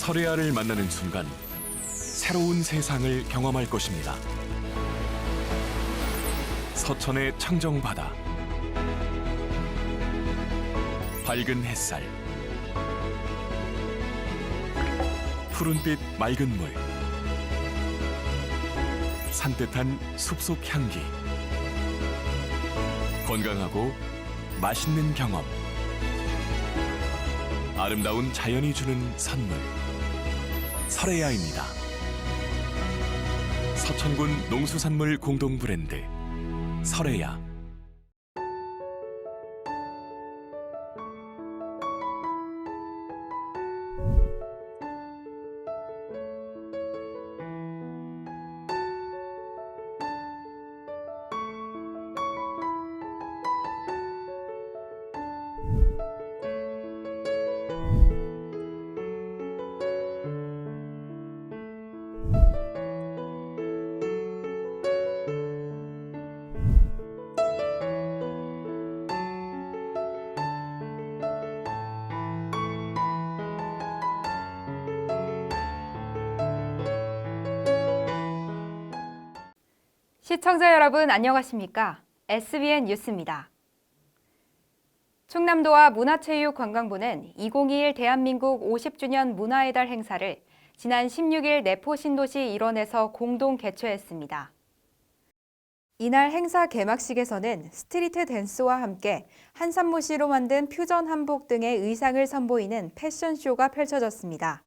설혜아를 만나는 순간 새로운 세상을 경험할 것입니다. 서천의 청정바다, 밝은 햇살, 푸른빛 맑은 물, 산뜻한 숲속 향기, 건강하고 맛있는 경험, 아름다운 자연이 주는 선물, 설혜아입니다. 서천군 농수산물 공동 브랜드 설혜아. 시청자 여러분 안녕하십니까? SBN 뉴스입니다. 충남도와 문화체육관광부는 2021 대한민국 50주년 문화의 달 행사를 지난 16일 내포 신도시 일원에서 공동 개최했습니다. 이날 행사 개막식에서는 스트리트 댄스와 함께 한산무시로 만든 퓨전 한복 등의 의상을 선보이는 패션쇼가 펼쳐졌습니다.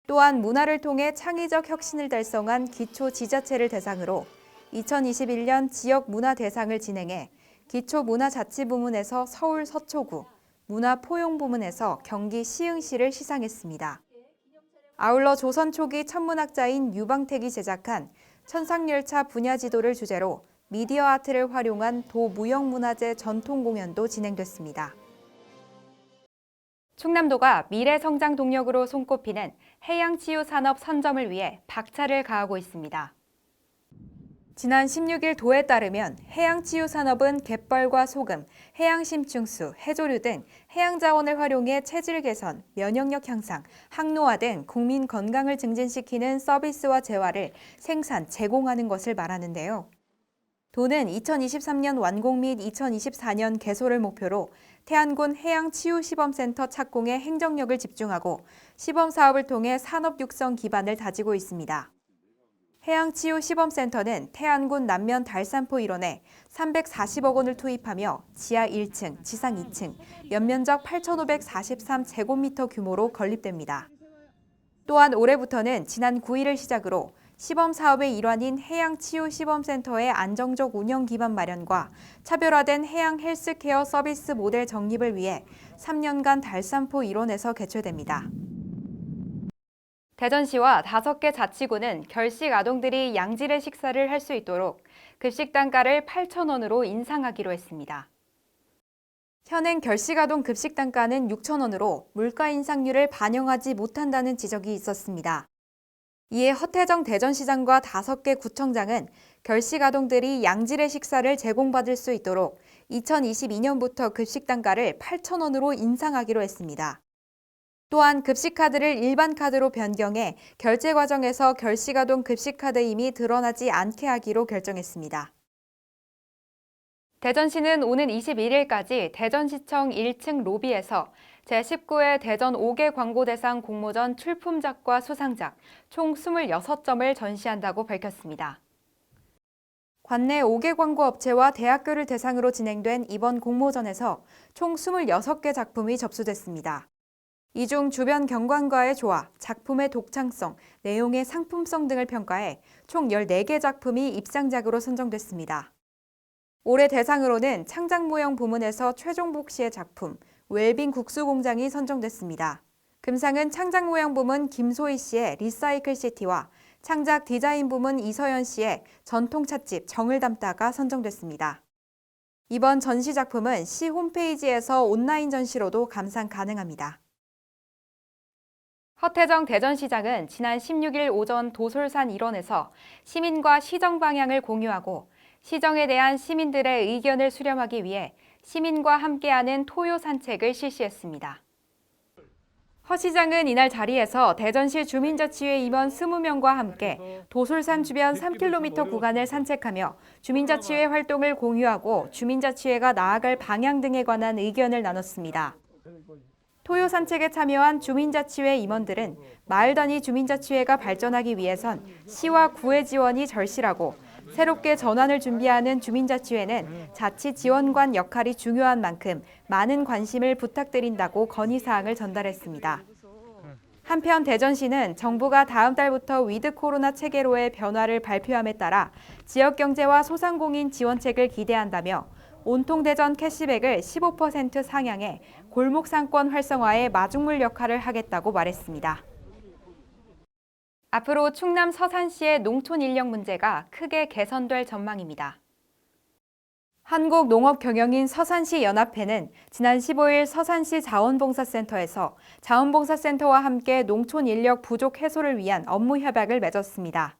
또한 문화를 통해 창의적 혁신을 달성한 기초 지자체를 대상으로 2021년 지역 문화 대상을 진행해 기초문화자치부문에서 서울 서초구, 문화포용부문에서 경기 시흥시를 시상했습니다. 아울러 조선 초기 천문학자인 유방택이 제작한 천상열차 분야지도를 주제로 미디어 아트를 활용한 도무형문화재 전통공연도 진행됐습니다. 충남도가 미래성장 동력으로 손꼽히는 해양치유산업 선점을 위해 박차를 가하고 있습니다. 지난 16일 도에 따르면 해양치유산업은 갯벌과 소금, 해양심충수, 해조류 등 해양자원을 활용해 체질 개선, 면역력 향상, 항노화 등 국민 건강을 증진시키는 서비스와 재화를 생산, 제공하는 것을 말하는데요. 도는 2023년 완공 및 2024년 개소를 목표로 태안군 해양치유시범센터 착공에 행정력을 집중하고 시범 사업을 통해 산업 육성 기반을 다지고 있습니다. 해양치유시범센터는 태안군 남면 달산포 일원에 340억 원을 투입하며 지하 1층, 지상 2층, 연면적 8,543제곱미터 규모로 건립됩니다. 또한 올해부터는 지난 9일을 시작으로 시범 사업의 일환인 해양치유시범센터의 안정적 운영 기반 마련과 차별화된 해양 헬스케어 서비스 모델 정립을 위해 3년간 달산포 일원에서 개최됩니다. 대전시와 5개 자치구는 결식 아동들이 양질의 식사를 할 수 있도록 급식 단가를 8,000원으로 인상하기로 했습니다. 현행 결식 아동 급식 단가는 6,000원으로 물가 인상률을 반영하지 못한다는 지적이 있었습니다. 이에 허태정 대전시장과 5개 구청장은 결식 아동들이 양질의 식사를 제공받을 수 있도록 2022년부터 급식 단가를 8,000원으로 인상하기로 했습니다. 또한 급식카드를 일반 카드로 변경해 결제 과정에서 결식아동 급식카드임이 드러나지 않게 하기로 결정했습니다. 대전시는 오는 21일까지 대전시청 1층 로비에서 제19회 대전 5개 광고 대상 공모전 출품작과 수상작 총 26점을 전시한다고 밝혔습니다. 관내 5개 광고 업체와 대학교를 대상으로 진행된 이번 공모전에서 총 26개 작품이 접수됐습니다. 이 중 주변 경관과의 조화, 작품의 독창성, 내용의 상품성 등을 평가해 총 14개 작품이 입상작으로 선정됐습니다. 올해 대상으로는 창작모형 부문에서 최종복 씨의 작품, 웰빙 국수공장이 선정됐습니다. 금상은 창작모형 부문 김소희 씨의 리사이클시티와 창작 디자인 부문 이서연 씨의 전통찻집 정을 담다가 선정됐습니다. 이번 전시 작품은 시 홈페이지에서 온라인 전시로도 감상 가능합니다. 허태정 대전시장은 지난 16일 오전 도솔산 일원에서 시민과 시정 방향을 공유하고 시정에 대한 시민들의 의견을 수렴하기 위해 시민과 함께하는 토요 산책을 실시했습니다. 허 시장은 이날 자리에서 대전시 주민자치회 임원 20명과 함께 도솔산 주변 3km 구간을 산책하며 주민자치회 활동을 공유하고 주민자치회가 나아갈 방향 등에 관한 의견을 나눴습니다. 토요 산책에 참여한 주민자치회 임원들은 마을 단위 주민자치회가 발전하기 위해선 시와 구의 지원이 절실하고 새롭게 전환을 준비하는 주민자치회는 자치 지원관 역할이 중요한 만큼 많은 관심을 부탁드린다고 건의사항을 전달했습니다. 한편 대전시는 정부가 다음 달부터 위드 코로나 체계로의 변화를 발표함에 따라 지역경제와 소상공인 지원책을 기대한다며 온통 대전 캐시백을 15% 상향해 골목 상권 활성화에 마중물 역할을 하겠다고 말했습니다. 앞으로 충남 서산시의 농촌 인력 문제가 크게 개선될 전망입니다. 한국농업경영인 서산시 연합회는 지난 15일 서산시 자원봉사센터에서 자원봉사센터와 함께 농촌 인력 부족 해소를 위한 업무 협약을 맺었습니다.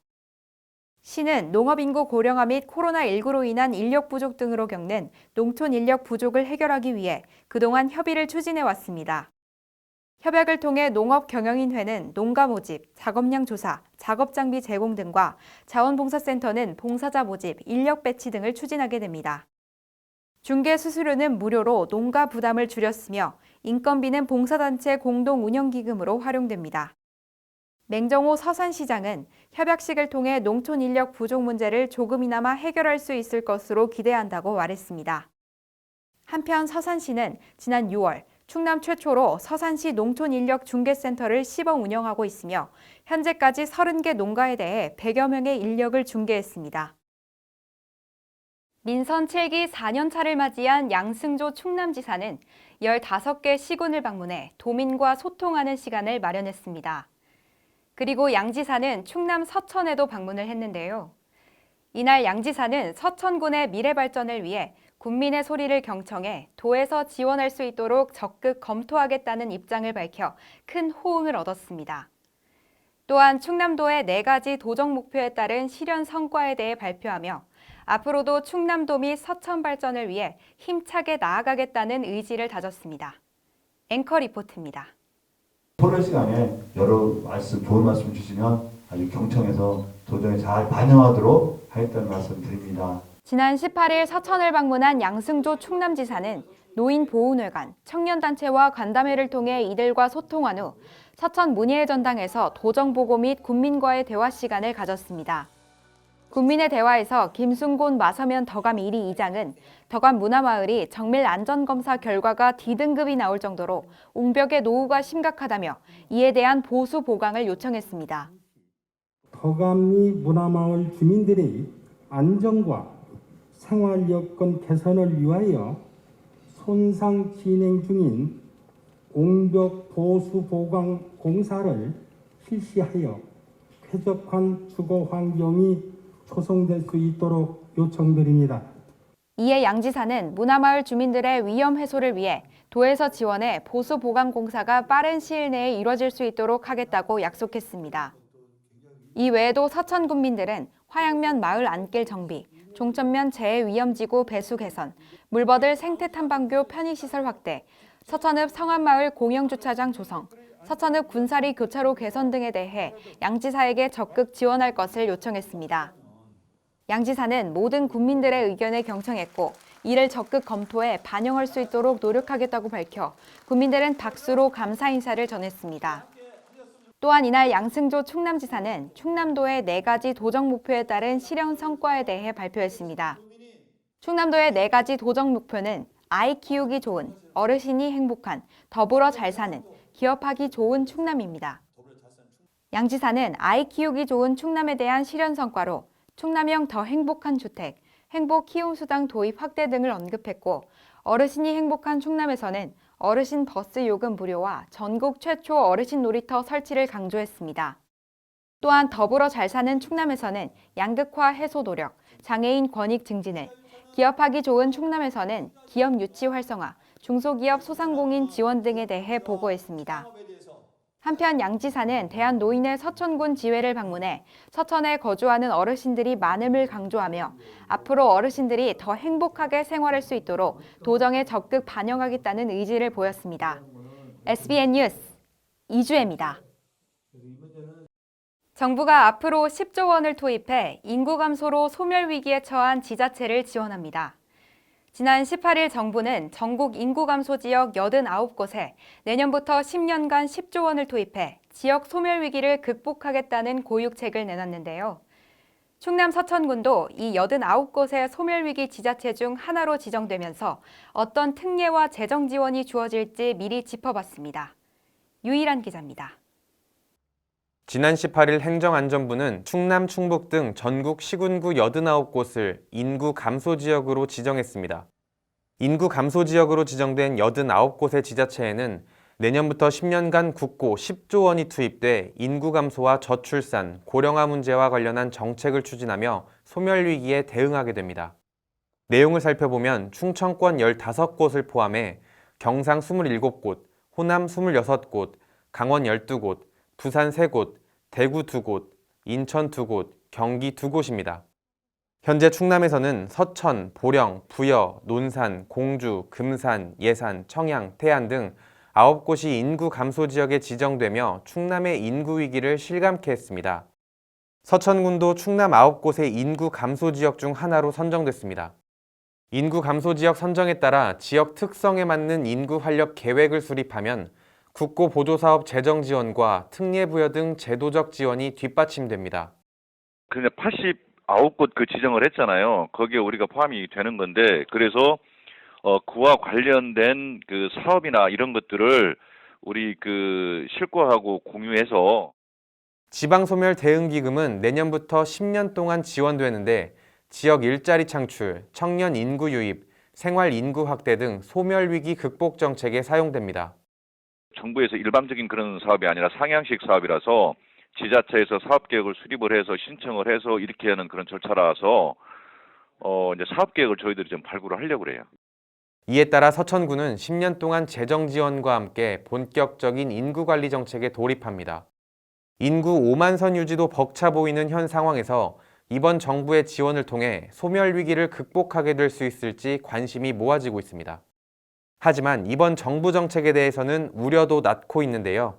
시는 농업인구 고령화 및 코로나19로 인한 인력 부족 등으로 겪는 농촌 인력 부족을 해결하기 위해 그동안 협의를 추진해 왔습니다. 협약을 통해 농업경영인회는 농가 모집, 작업량 조사, 작업장비 제공 등과 자원봉사센터는 봉사자 모집, 인력 배치 등을 추진하게 됩니다. 중개 수수료는 무료로 농가 부담을 줄였으며 인건비는 봉사단체 공동운영기금으로 활용됩니다. 맹정호 서산시장은 협약식을 통해 농촌 인력 부족 문제를 조금이나마 해결할 수 있을 것으로 기대한다고 말했습니다. 한편 서산시는 지난 6월 충남 최초로 서산시 농촌인력중개센터를 시범 운영하고 있으며 현재까지 30개 농가에 대해 100여 명의 인력을 중개했습니다. 민선 7기 4년차를 맞이한 양승조 충남지사는 15개 시군을 방문해 도민과 소통하는 시간을 마련했습니다. 그리고 양 지사는 충남 서천에도 방문을 했는데요. 이날 양 지사는 서천군의 미래 발전을 위해 군민의 소리를 경청해 도에서 지원할 수 있도록 적극 검토하겠다는 입장을 밝혀 큰 호응을 얻었습니다. 또한 충남도의 4가지 도정 목표에 따른 실현 성과에 대해 발표하며 앞으로도 충남도 및 서천 발전을 위해 힘차게 나아가겠다는 의지를 다졌습니다. 앵커 리포트입니다. 토론 시간에 여러 말씀, 좋은 말씀 주시면 아주 경청해서 도정에 잘 반영하도록 하겠다는 말씀 드립니다. 지난 18일 서천을 방문한 양승조 충남지사는 노인보훈회관, 청년단체와 간담회를 통해 이들과 소통한 후 서천 문예의 전당에서 도정보고 및 군민과의 대화 시간을 가졌습니다. 군민의 대화에서 김순곤 마서면 덕암 1위 이장은 덕암 문화마을이 정밀 안전검사 결과가 D등급이 나올 정도로 옹벽의 노후가 심각하다며 이에 대한 보수 보강을 요청했습니다. 덕암리 문화마을 주민들의 안전과 생활 여건 개선을 위하여 손상 진행 중인 옹벽 보수 보강 공사를 실시하여 쾌적한 주거 환경이 조성될 수 있도록 요청드립니다. 이에 양 지사는 문화마을 주민들의 위험 해소를 위해 도에서 지원해 보수 보강 공사가 빠른 시일 내에 이뤄질 수 있도록 하겠다고 약속했습니다. 이 외에도 서천 군민들은 화양면 마을 안길 정비, 종천면 재해위험지구 배수 개선, 물버들 생태탐방교 편의시설 확대, 서천읍 성안마을 공영주차장 조성, 서천읍 군사리 교차로 개선 등에 대해 양 지사에게 적극 지원할 것을 요청했습니다. 양 지사는 모든 국민들의 의견에 경청했고 이를 적극 검토해 반영할 수 있도록 노력하겠다고 밝혀 국민들은 박수로 감사 인사를 전했습니다. 또한 이날 양승조 충남지사는 충남도의 4가지 도정 목표에 따른 실현 성과에 대해 발표했습니다. 충남도의 4가지 도정 목표는 아이 키우기 좋은, 어르신이 행복한, 더불어 잘 사는, 기업하기 좋은 충남입니다. 양 지사는 아이 키우기 좋은 충남에 대한 실현 성과로 충남형 더 행복한 주택, 행복 키움수당 도입 확대 등을 언급했고 어르신이 행복한 충남에서는 어르신 버스 요금 무료와 전국 최초 어르신 놀이터 설치를 강조했습니다. 또한 더불어 잘 사는 충남에서는 양극화 해소 노력, 장애인 권익 증진을, 기업하기 좋은 충남에서는 기업 유치 활성화, 중소기업 소상공인 지원 등에 대해 보고했습니다. 한편 양 지사는 대한노인의 서천군 지회를 방문해 서천에 거주하는 어르신들이 많음을 강조하며 앞으로 어르신들이 더 행복하게 생활할 수 있도록 도정에 적극 반영하겠다는 의지를 보였습니다. SBN 뉴스 이주혜입니다. 정부가 앞으로 10조 원을 투입해 인구 감소로 소멸 위기에 처한 지자체를 지원합니다. 지난 18일 정부는 전국 인구 감소 지역 89곳에 내년부터 10년간 10조 원을 투입해 지역 소멸 위기를 극복하겠다는 고육책을 내놨는데요. 충남 서천군도 이 89곳의 소멸 위기 지자체 중 하나로 지정되면서 어떤 특례와 재정 지원이 주어질지 미리 짚어봤습니다. 유일한 기자입니다. 지난 18일 행정안전부는 충남, 충북 등 전국 시군구 89곳을 인구 감소 지역으로 지정했습니다. 인구 감소 지역으로 지정된 89곳의 지자체에는 내년부터 10년간 국고 10조 원이 투입돼 인구 감소와 저출산, 고령화 문제와 관련한 정책을 추진하며 소멸 위기에 대응하게 됩니다. 내용을 살펴보면 충청권 15곳을 포함해 경상 27곳, 호남 26곳, 강원 12곳, 부산 3곳, 대구 2곳, 인천 2곳, 경기 2곳입니다. 현재 충남에서는 서천, 보령, 부여, 논산, 공주, 금산, 예산, 청양, 태안 등 9곳이 인구 감소 지역에 지정되며 충남의 인구 위기를 실감케 했습니다. 서천군도 충남 9곳의 인구 감소 지역 중 하나로 선정됐습니다. 인구 감소 지역 선정에 따라 지역 특성에 맞는 인구 활력 계획을 수립하면 국고 보조사업 재정 지원과 특례 부여 등 제도적 지원이 뒷받침됩니다. 그냥 89곳 그 지정을 했잖아요. 거기에 우리가 포함이 되는 건데, 그래서 그와 관련된 그 사업이나 이런 것들을 우리 그 실과하고 공유해서 지방소멸 대응기금은 내년부터 10년 동안 지원되는데 지역 일자리 창출, 청년 인구 유입, 생활 인구 확대 등 소멸 위기 극복 정책에 사용됩니다. 정부에서 일방적인 그런 사업이 아니라 상향식 사업이라서 지자체에서 사업계획을 수립을 해서 신청을 해서 이렇게 하는 그런 절차라서 이제 사업계획을 저희들이 좀 발굴을 하려고 그래요. 이에 따라 서천군은 10년 동안 재정 지원과 함께 본격적인 인구관리 정책에 돌입합니다. 인구 5만 선 유지도 벅차 보이는 현 상황에서 이번 정부의 지원을 통해 소멸 위기를 극복하게 될 수 있을지 관심이 모아지고 있습니다. 하지만 이번 정부 정책에 대해서는 우려도 낳고 있는데요.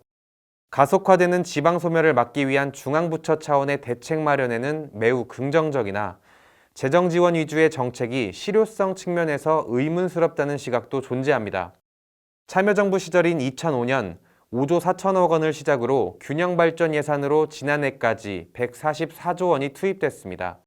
가속화되는 지방 소멸을 막기 위한 중앙부처 차원의 대책 마련에는 매우 긍정적이나 재정 지원 위주의 정책이 실효성 측면에서 의문스럽다는 시각도 존재합니다. 참여정부 시절인 2005년 5조 4천억 원을 시작으로 균형발전 예산으로 지난해까지 144조 원이 투입됐습니다.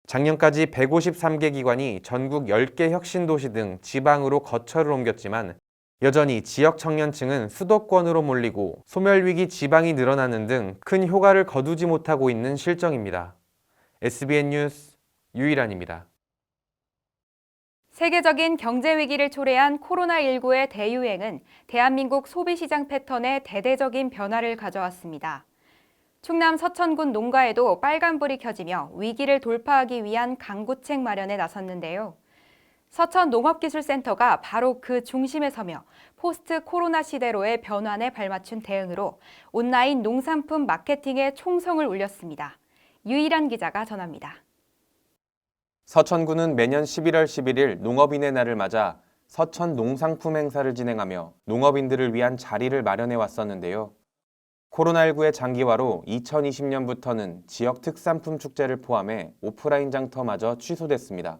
작년까지 153개 기관이 전국 10개 혁신도시 등 지방으로 거처를 옮겼지만 여전히 지역 청년층은 수도권으로 몰리고 소멸위기 지방이 늘어나는 등 큰 효과를 거두지 못하고 있는 실정입니다. SBN 뉴스 유일한입니다. 세계적인 경제 위기를 초래한 코로나19의 대유행은 대한민국 소비시장 패턴에 대대적인 변화를 가져왔습니다. 충남 서천군 농가에도 빨간불이 켜지며 위기를 돌파하기 위한 강구책 마련에 나섰는데요. 서천 농업기술센터가 바로 그 중심에 서며 포스트 코로나 시대로의 변환에 발맞춘 대응으로 온라인 농산품 마케팅에 총성을 울렸습니다. 유일한 기자가 전합니다. 서천군은 매년 11월 11일 농업인의 날을 맞아 서천 농상품 행사를 진행하며 농업인들을 위한 자리를 마련해 왔었는데요. 코로나19의 장기화로 2020년부터는 지역 특산품 축제를 포함해 오프라인 장터마저 취소됐습니다.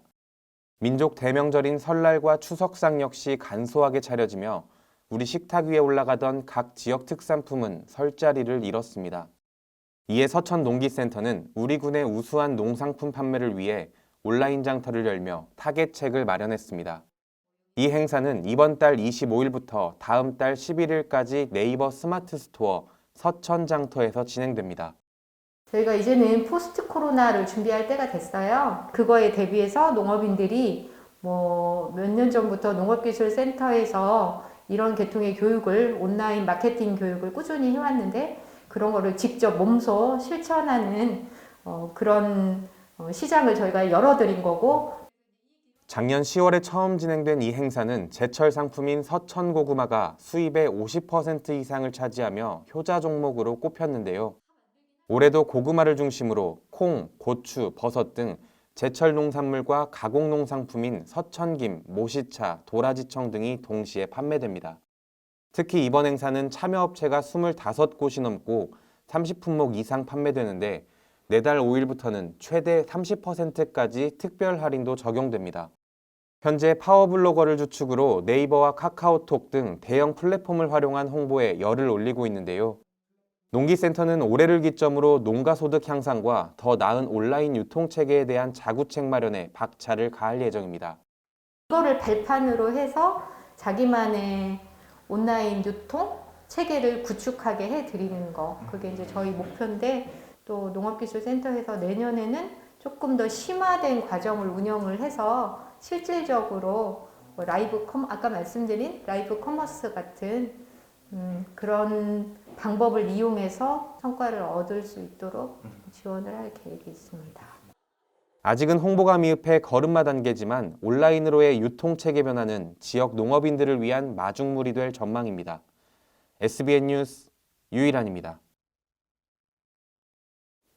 민족 대명절인 설날과 추석상 역시 간소하게 차려지며 우리 식탁 위에 올라가던 각 지역 특산품은 설 자리를 잃었습니다. 이에 서천 농기센터는 우리 군의 우수한 농상품 판매를 위해 온라인 장터를 열며 타겟책을 마련했습니다. 이 행사는 이번 달 25일부터 다음 달 11일까지 네이버 스마트 스토어 서천 장터에서 진행됩니다. 저희가 이제는 포스트 코로나를 준비할 때가 됐어요. 그거에 대비해서 농업인들이 몇 년 전부터 농업기술센터에서 이런 계통의 교육을, 온라인 마케팅 교육을 꾸준히 해왔는데 그런 거를 직접 몸소 실천하는 그런 시장을 저희가 열어드린 거고, 작년 10월에 처음 진행된 이 행사는 제철 상품인 서천 고구마가 수입의 50% 이상을 차지하며 효자 종목으로 꼽혔는데요. 올해도 고구마를 중심으로 콩, 고추, 버섯 등 제철 농산물과 가공 농상품인 서천김, 모시차, 도라지청 등이 동시에 판매됩니다. 특히 이번 행사는 참여업체가 25곳이 넘고 30품목 이상 판매되는데 내달 5일부터는 최대 30%까지 특별 할인도 적용됩니다. 현재 파워블로거를 주축으로 네이버와 카카오톡 등 대형 플랫폼을 활용한 홍보에 열을 올리고 있는데요. 농기센터는 올해를 기점으로 농가소득 향상과 더 나은 온라인 유통체계에 대한 자구책 마련에 박차를 가할 예정입니다. 이거를 발판으로 해서 자기만의 온라인 유통 체계를 구축하게 해드리는 거. 그게 이제 저희 목표인데 또 농업기술센터에서 내년에는 조금 더 심화된 과정을 운영을 해서 실질적으로 아까 말씀드린 라이브 커머스 같은 그런 방법을 이용해서 성과를 얻을 수 있도록 지원을 할 계획이 있습니다. 아직은 홍보가 미흡해 걸음마 단계지만 온라인으로의 유통체계 변화는 지역 농업인들을 위한 마중물이 될 전망입니다. SBN 뉴스 유일한입니다.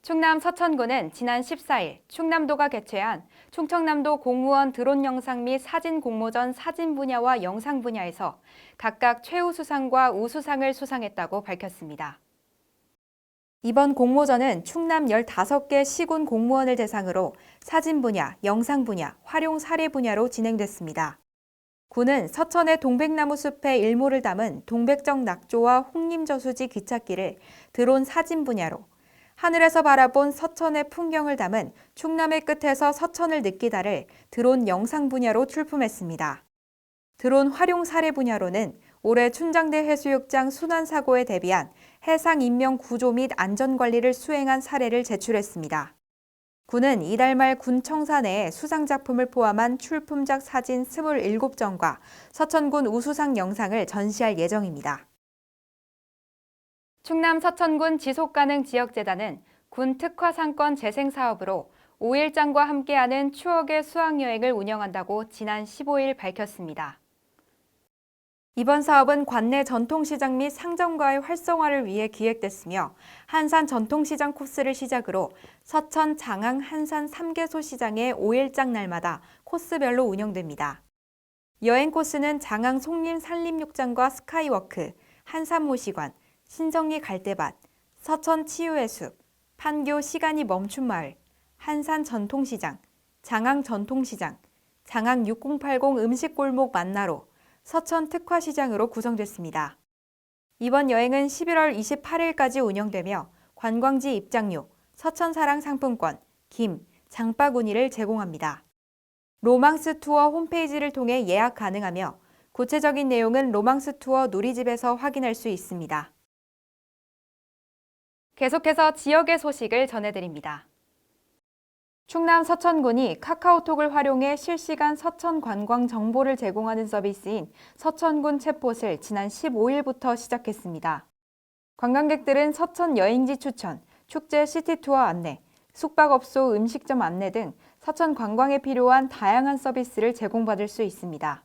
충남 서천군은 지난 14일 충남도가 개최한 충청남도 공무원 드론 영상 및 사진 공모전 사진 분야와 영상 분야에서 각각 최우수상과 우수상을 수상했다고 밝혔습니다. 이번 공모전은 충남 15개 시군 공무원을 대상으로 사진 분야, 영상 분야, 활용 사례 분야로 진행됐습니다. 군은 서천의 동백나무 숲의 일모를 담은 동백정 낙조와 홍림저수지 기찻길을 드론 사진 분야로, 하늘에서 바라본 서천의 풍경을 담은 충남의 끝에서 서천을 느끼다를 드론 영상 분야로 출품했습니다. 드론 활용 사례 분야로는 올해 춘장대 해수욕장 순환사고에 대비한 해상 인명 구조 및 안전관리를 수행한 사례를 제출했습니다. 군은 이달 말 군 청사 내에 수상작품을 포함한 출품작 사진 27점과 서천군 우수상 영상을 전시할 예정입니다. 충남 서천군 지속가능지역재단은 군 특화상권 재생사업으로 5일장과 함께하는 추억의 수학여행을 운영한다고 지난 15일 밝혔습니다. 이번 사업은 관내 전통시장 및 상점가의 활성화를 위해 기획됐으며 한산 전통시장 코스를 시작으로 서천, 장항, 한산 3개소 시장의 5일장 날마다 코스별로 운영됩니다. 여행 코스는 장항 송림 산림욕장과 스카이워크, 한산 모시관, 신정리 갈대밭, 서천 치유의 숲, 판교 시간이 멈춘 마을, 한산 전통시장, 장항 전통시장, 장항 6080 음식골목 만나로, 서천 특화시장으로 구성됐습니다. 이번 여행은 11월 28일까지 운영되며 관광지 입장료, 서천사랑 상품권, 김, 장바구니를 제공합니다. 로망스 투어 홈페이지를 통해 예약 가능하며 구체적인 내용은 로망스 투어 누리집에서 확인할 수 있습니다. 계속해서 지역의 소식을 전해드립니다. 충남 서천군이 카카오톡을 활용해 실시간 서천 관광 정보를 제공하는 서비스인 서천군 챗봇을 지난 15일부터 시작했습니다. 관광객들은 서천 여행지 추천, 축제 시티투어 안내, 숙박업소 음식점 안내 등 서천 관광에 필요한 다양한 서비스를 제공받을 수 있습니다.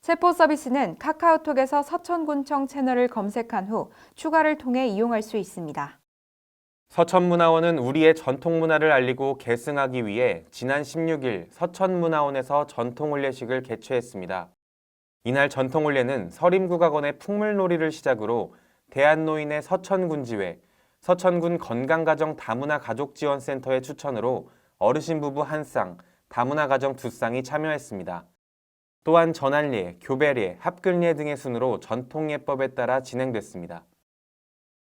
챗봇 서비스는 카카오톡에서 서천군청 채널을 검색한 후 추가를 통해 이용할 수 있습니다. 서천문화원은 우리의 전통문화를 알리고 계승하기 위해 지난 16일 서천문화원에서 전통올례식을 개최했습니다. 이날 전통올례는 서림국악원의 풍물놀이를 시작으로 대한노인의 서천군지회, 서천군 건강가정 다문화가족지원센터의 추천으로 어르신 부부 1쌍, 다문화가정 2쌍이 참여했습니다. 또한 전할례, 교배례, 합글례 등의 순으로 전통예법에 따라 진행됐습니다.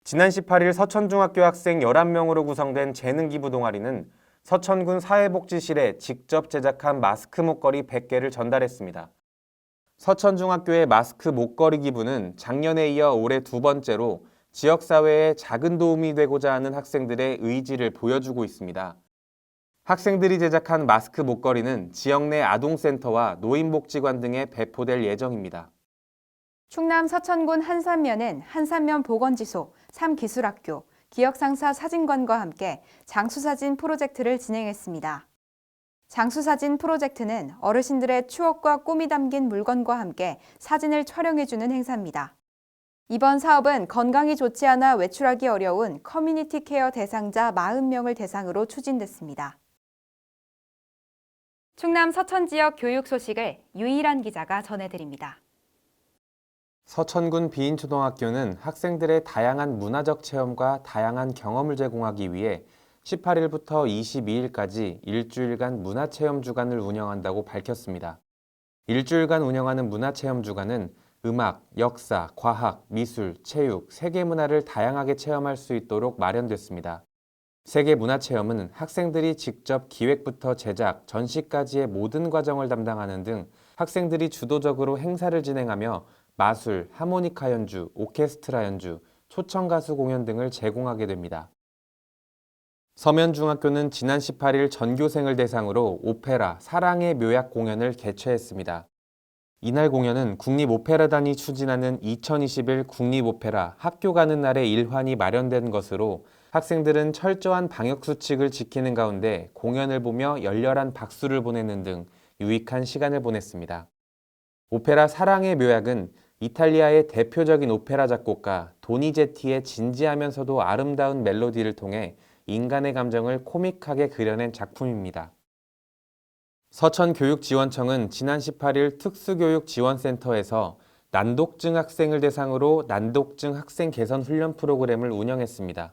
지난 18일 서천중학교 학생 11명으로 구성된 재능기부 동아리는 서천군 사회복지실에 직접 제작한 마스크 목걸이 100개를 전달했습니다. 서천중학교의 마스크 목걸이 기부는 작년에 이어 올해 2번째로 지역사회에 작은 도움이 되고자 하는 학생들의 의지를 보여주고 있습니다. 학생들이 제작한 마스크 목걸이는 지역 내 아동센터와 노인복지관 등에 배포될 예정입니다. 충남 서천군 한산면은 한산면 보건지소, 3기술학교, 기억상사 사진관과 함께 장수사진 프로젝트를 진행했습니다. 장수사진 프로젝트는 어르신들의 추억과 꿈이 담긴 물건과 함께 사진을 촬영해주는 행사입니다. 이번 사업은 건강이 좋지 않아 외출하기 어려운 커뮤니티 케어 대상자 40명을 대상으로 추진됐습니다. 충남 서천 지역 교육 소식을 유일한 기자가 전해드립니다. 서천군 비인초등학교는 학생들의 다양한 문화적 체험과 다양한 경험을 제공하기 위해 18일부터 22일까지 일주일간 문화체험 주간을 운영한다고 밝혔습니다. 일주일간 운영하는 문화체험 주간은 음악, 역사, 과학, 미술, 체육, 세계문화를 다양하게 체험할 수 있도록 마련됐습니다. 세계문화체험은 학생들이 직접 기획부터 제작, 전시까지의 모든 과정을 담당하는 등 학생들이 주도적으로 행사를 진행하며 마술, 하모니카 연주, 오케스트라 연주, 초청가수 공연 등을 제공하게 됩니다. 서면중학교는 지난 18일 전교생을 대상으로 오페라 사랑의 묘약 공연을 개최했습니다. 이날 공연은 국립오페라단이 추진하는 2021 국립오페라 학교 가는 날의 일환이 마련된 것으로 학생들은 철저한 방역수칙을 지키는 가운데 공연을 보며 열렬한 박수를 보내는 등 유익한 시간을 보냈습니다. 오페라 사랑의 묘약은 이탈리아의 대표적인 오페라 작곡가 도니제티의 진지하면서도 아름다운 멜로디를 통해 인간의 감정을 코믹하게 그려낸 작품입니다. 서천교육지원청은 지난 18일 특수교육지원센터에서 난독증 학생을 대상으로 난독증 학생 개선 훈련 프로그램을 운영했습니다.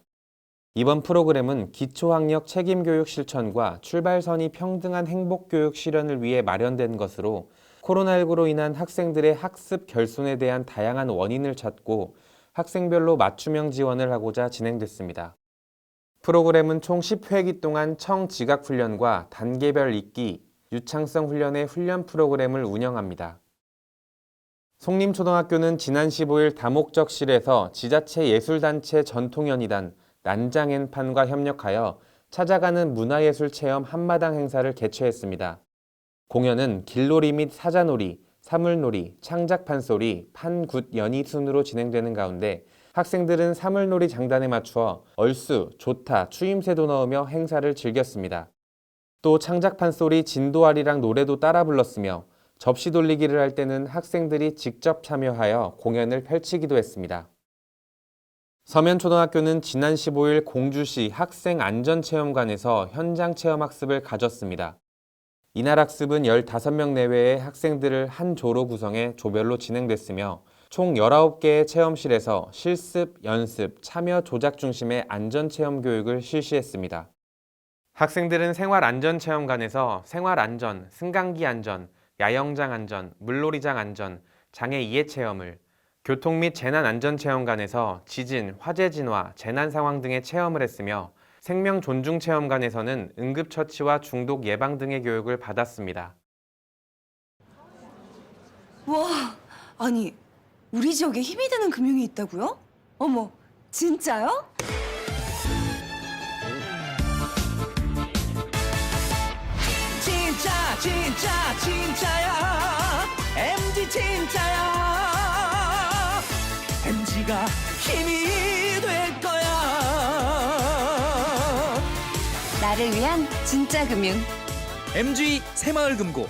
이번 프로그램은 기초학력 책임교육 실천과 출발선이 평등한 행복교육 실현을 위해 마련된 것으로 코로나19로 인한 학생들의 학습 결손에 대한 다양한 원인을 찾고 학생별로 맞춤형 지원을 하고자 진행됐습니다. 프로그램은 총 10회기 동안 청지각훈련과 단계별 읽기, 유창성 훈련의 훈련 프로그램을 운영합니다. 송림초등학교는 지난 15일 다목적실에서 지자체 예술단체 전통연희단 난장엔판과 협력하여 찾아가는 문화예술 체험 한마당 행사를 개최했습니다. 공연은 길놀이 및 사자놀이, 사물놀이, 창작판소리, 판굿 연희 순으로 진행되는 가운데 학생들은 사물놀이 장단에 맞추어 얼쑤, 조타, 추임새도 넣으며 행사를 즐겼습니다. 또 창작판소리 진도아리랑 노래도 따라 불렀으며 접시 돌리기를 할 때는 학생들이 직접 참여하여 공연을 펼치기도 했습니다. 서면초등학교는 지난 15일 공주시 학생안전체험관에서 현장체험학습을 가졌습니다. 이날 학습은 15명 내외의 학생들을 한 조로 구성해 조별로 진행됐으며 총 19개의 체험실에서 실습, 연습, 참여 조작 중심의 안전체험 교육을 실시했습니다. 학생들은 생활안전체험관에서 생활안전, 승강기 안전, 야영장 안전, 물놀이장 안전, 장애 이해 체험을, 교통 및 재난안전체험관에서 지진, 화재 진화, 재난 상황 등의 체험을 했으며 생명존중체험관에서는 응급처치와 중독 예방 등의 교육을 받았습니다. 와, 아니, 우리 지역에 힘이 되는 금융이 있다고요? 어머, 진짜요? 진짜야 MG 진짜야 MG가 힘이 될 거야 나를 위한 진짜 금융. MG 새마을금고.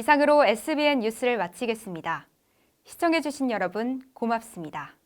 이상으로 SBN 뉴스를 마치겠습니다. 시청해주신 여러분 고맙습니다.